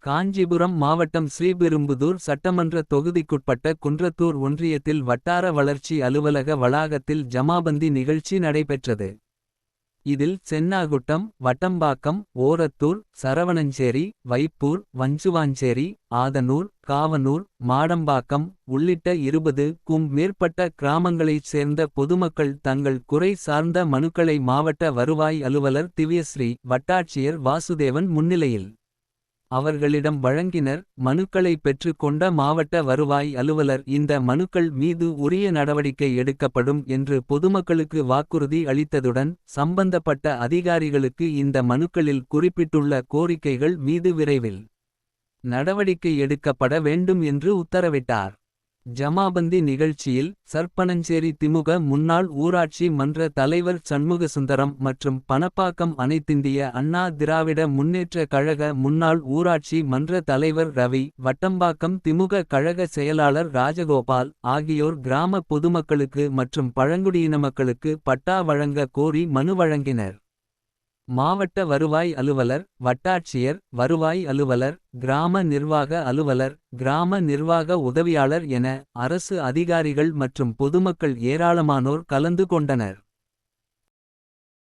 காஞ்சிபுரம் மாவட்டம் ஸ்ரீபெரும்புதூர் சட்டமன்ற தொகுதிக்குட்பட்ட குன்றத்தூர் ஒன்றியத்தில் வட்டார வளர்ச்சி அலுவலக வளாகத்தில் ஜமாபந்தி நிகழ்ச்சி நடைபெற்றது. இதில் சென்னாகுட்டம், வட்டம்பாக்கம், ஓரத்தூர், சரவணஞ்சேரி, வைப்பூர், வஞ்சுவாஞ்சேரி, ஆதனூர், காவனூர், மாடம்பாக்கம் உள்ளிட்ட 20க்கும் மேற்பட்ட கிராமங்களைச் சேர்ந்த பொதுமக்கள் தங்கள் குறை சார்ந்த மனுக்களை மாவட்ட வருவாய் அலுவலர் திவ்யஸ்ரீ, வட்டாட்சியர் வாசுதேவன் முன்னிலையில் அவர்களிடம் வழங்கினர். மனுக்களை பெற்றுக் கொண்ட மாவட்ட வருவாய் அலுவலர் இந்த மனுக்கள் மீது உரிய நடவடிக்கை எடுக்கப்படும் என்று பொதுமக்களுக்கு வாக்குறுதி அளித்ததுடன் சம்பந்தப்பட்ட அதிகாரிகளுக்கு இந்த மனுக்களில் குறிப்பிட்டுள்ள கோரிக்கைகள் மீது விரைவில் நடவடிக்கை எடுக்கப்பட வேண்டும் என்று உத்தரவிட்டார். ஜமாபந்தி நிகழ்ச்சியில் சர்ப்பனஞ்சேரி திமுக முன்னாள் ஊராட்சி மன்ற தலைவர் சண்முகசுந்தரம் மற்றும் பணப்பாக்கம் அனைத்திந்திய அண்ணா திராவிட முன்னேற்ற கழக முன்னாள் ஊராட்சி மன்ற தலைவர் ரவி, வட்டம்பாக்கம் திமுக கழக செயலாளர் ராஜகோபால் ஆகியோர் கிராம பொதுமக்களுக்கு மற்றும் பழங்குடியின மக்களுக்கு பட்டா வழங்க கோரி மனு வழங்கினர். மாவட்ட வருவாய் அலுவலர், வட்டாட்சியர், வருவாய் அலுவலர், கிராம நிர்வாக அலுவலர், கிராம நிர்வாக உதவியாளர் என அரசு அதிகாரிகள் மற்றும் பொதுமக்கள் ஏராளமானோர் கலந்து கொண்டனர்.